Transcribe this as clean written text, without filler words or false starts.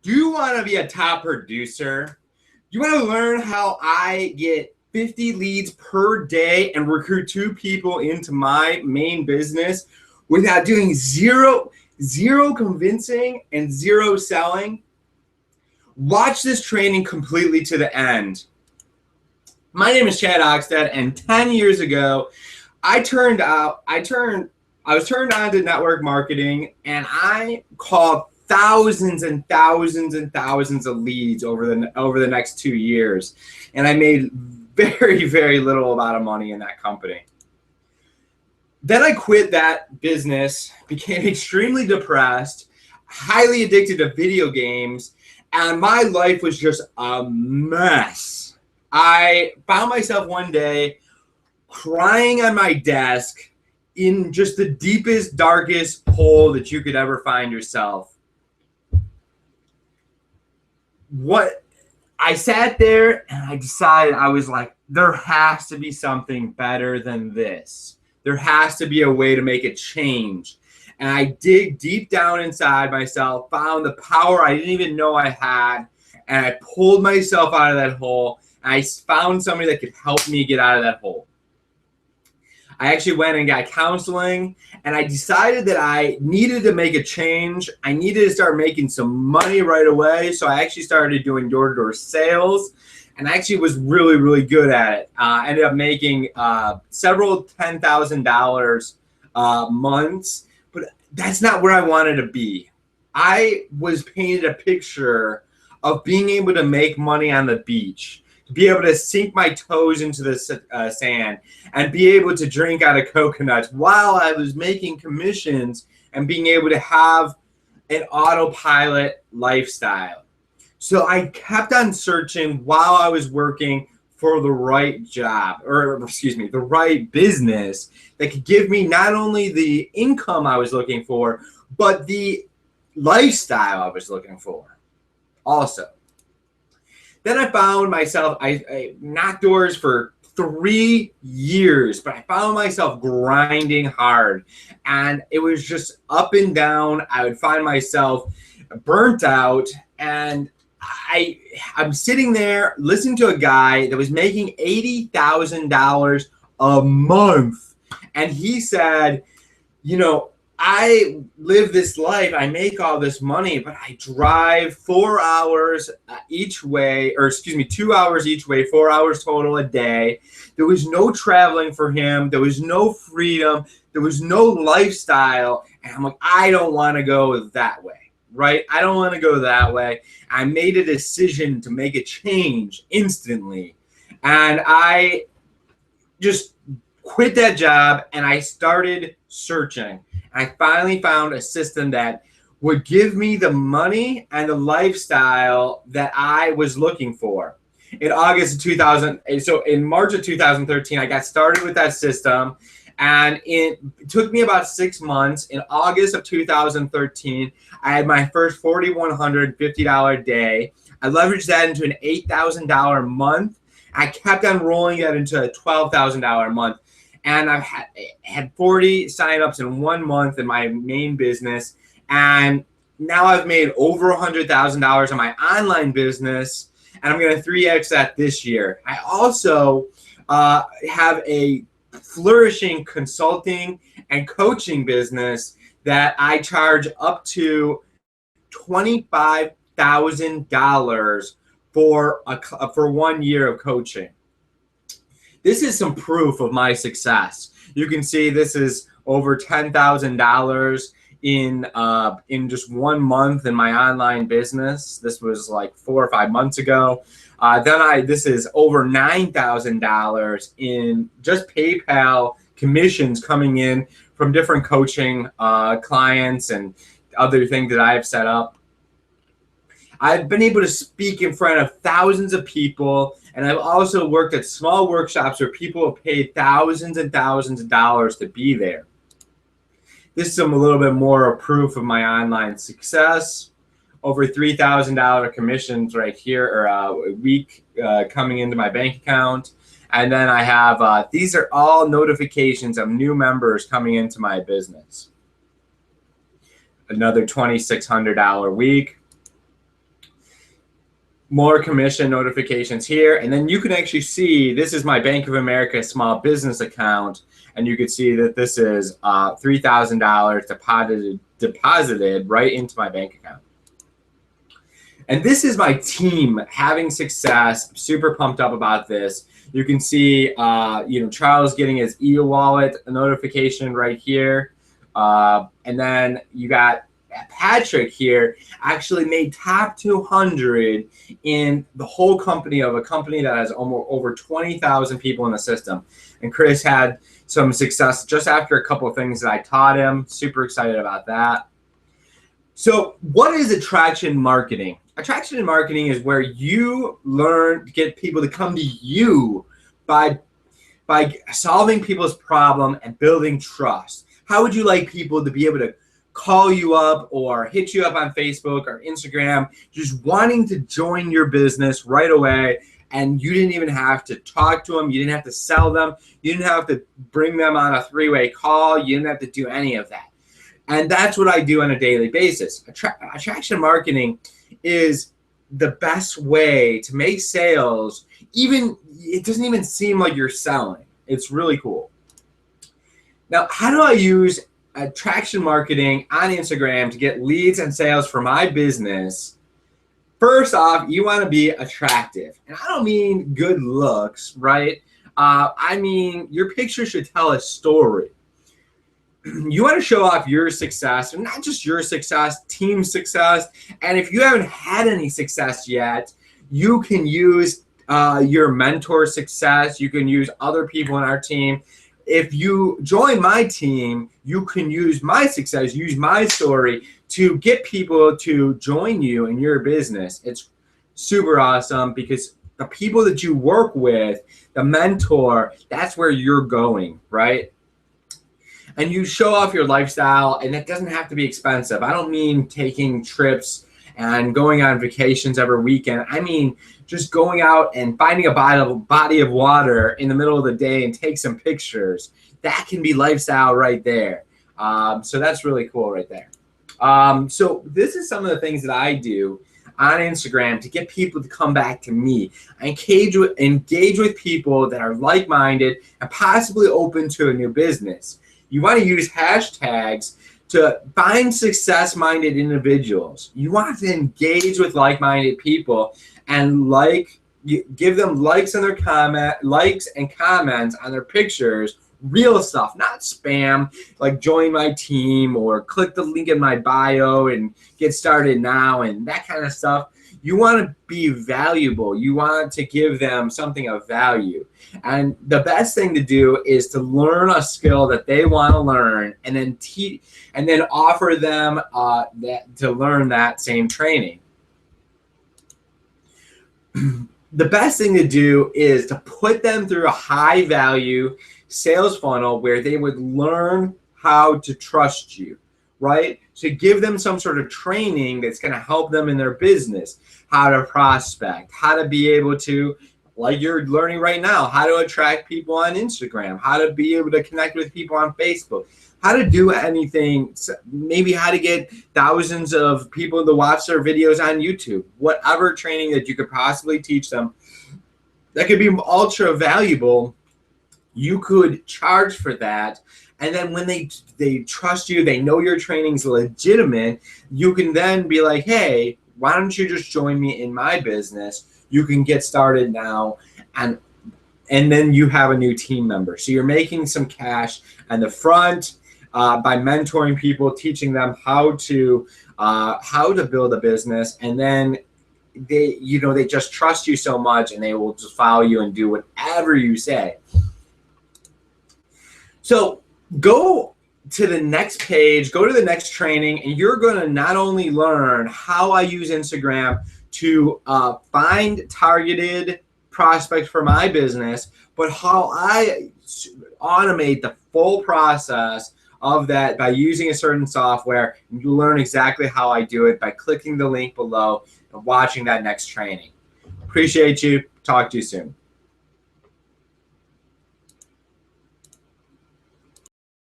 Do you want to be a top producer? You want to learn how I get 50 leads per day and recruit 2 people into my main business without doing zero convincing and zero selling? Watch this training completely to the end. My name is Chad Oxted, and 10 years ago, I was turned on to network marketing, and I called thousands and thousands and thousands of leads over the next 2 years, and I made very, very little amount of money in that company. Then I quit that business, became extremely depressed, highly addicted to video games, and my life was just a mess. I found myself one day crying on my desk in just the deepest, darkest hole that you could ever find yourself. I sat there and I decided, I was like, there has to be something better than this. There has to be a way to make a change. And I dig deep down inside myself, found the power I didn't even know I had, and I pulled myself out of that hole. And I found somebody that could help me get out of that hole. I actually went and got counseling, and I decided that I needed to make a change. I needed to start making some money right away. So I actually started doing door-to-door sales, and I actually was really, really good at it. I ended up making several $10,000 months, but that's not where I wanted to be. I was painted a picture of being able to make money on the beach, to be able to sink my toes into the sand and be able to drink out of coconuts while I was making commissions and being able to have an autopilot lifestyle. So I kept on searching while I was working for the right job, the right business that could give me not only the income I was looking for, but the lifestyle I was looking for also. Then I found myself, I knocked doors for 3 years, but I found myself grinding hard, and it was just up and down. I would find myself burnt out, and I'm sitting there listening to a guy that was making $80,000 a month, and he said, I live this life, I make all this money, but I drive 4 hours each way, 2 hours each way, 4 hours total a day. There was no traveling for him. There was no freedom. There was no lifestyle. And I'm like, I don't want to go that way, right? I don't want to go that way. I made a decision to make a change instantly. And I just quit that job, and I started searching. I finally found a system that would give me the money and the lifestyle that I was looking for. In March of 2013, I got started with that system, and it took me about 6 months. In August of 2013, I had my first $4,150 day. I leveraged that into an $8,000 month. I kept on rolling that into a $12,000 month. And I've had 40 signups in 1 month in my main business. And now I've made over $100,000 on my online business. And I'm going to 3X that this year. I also have a flourishing consulting and coaching business that I charge up to $25,000 for 1 year of coaching. This is some proof of my success. You can see this is over $10,000 in just 1 month in my online business. This was like 4 or 5 months ago. This is over $9,000 in just PayPal commissions coming in from different coaching clients and other things that I have set up. I've been able to speak in front of thousands of people, and I've also worked at small workshops where people have paid thousands and thousands of dollars to be there. This is a little bit more of proof of my online success. Over $3,000 commissions right here, or a week coming into my bank account. And then I have, these are all notifications of new members coming into my business. Another $2,600 week. more commission notifications here. And then you can actually see, this is my Bank of America small business account. And you can see that this is $3,000 deposited right into my bank account. And this is my team having success. I'm super pumped up about this. You can see, Charles getting his e-wallet notification right here. And then you got Patrick here actually made top 200 in the whole company of a company that has almost over 20,000 people in the system. And Chris had some success just after a couple of things that I taught him. Super excited about that. So what is attraction marketing? Attraction marketing is where you learn to get people to come to you by solving people's problem and building trust. How would you like people to be able to call you up or hit you up on Facebook or Instagram, just wanting to join your business right away, and you didn't even have to talk to them, you didn't have to sell them, you didn't have to bring them on a three-way call, you didn't have to do any of that. And that's what I do on a daily basis. Attraction marketing is the best way to make sales. Even it doesn't even seem like you're selling. It's really cool. Now, how do I use attraction marketing on Instagram to get leads and sales for my business? First off, you want to be attractive. And I don't mean good looks, right? I mean, your picture should tell a story. You want to show off your success, and not just your success, team success. And if you haven't had any success yet, you can use your mentor success. You can use other people in our team. If you join my team, you can use my success, use my story to get people to join you in your business. It's super awesome because the people that you work with, the mentor, that's where you're going, right? And you show off your lifestyle, and it doesn't have to be expensive. I don't mean taking trips and going on vacations every weekend. I mean just going out and finding a body of water in the middle of the day and take some pictures. That can be lifestyle right there. So that's really cool right there. So this is some of the things that I do on Instagram to get people to come back to me. I engage with people that are like-minded and possibly open to a new business. You want to use hashtags to find success-minded individuals. You want to engage with like-minded people and give them likes and comments on their pictures. Real stuff, not spam, like join my team or click the link in my bio and get started now and that kind of stuff. You want to be valuable. You want to give them something of value. And the best thing to do is to learn a skill that they want to learn and then offer them to learn that same training. The best thing to do is to put them through a high value sales funnel where they would learn how to trust you, right? So give them some sort of training that's going to help them in their business, how to prospect, how to be able to, like you're learning right now, how to attract people on Instagram, how to be able to connect with people on Facebook, how to do anything, maybe how to get thousands of people to watch their videos on YouTube, whatever training that you could possibly teach them that could be ultra valuable. You could charge for that. And then when they trust you, they know your training's legitimate, you can then be like, hey, why don't you just join me in my business? You can get started now. And then you have a new team member. So you're making some cash on the front by mentoring people, teaching them how to build a business. And then they just trust you so much and they will just follow you and do whatever you say. So go to the next page, go to the next training, and you're going to not only learn how I use Instagram to find targeted prospects for my business, but how I automate the full process of that by using a certain software. And you learn exactly how I do it by clicking the link below and watching that next training. Appreciate you. Talk to you soon.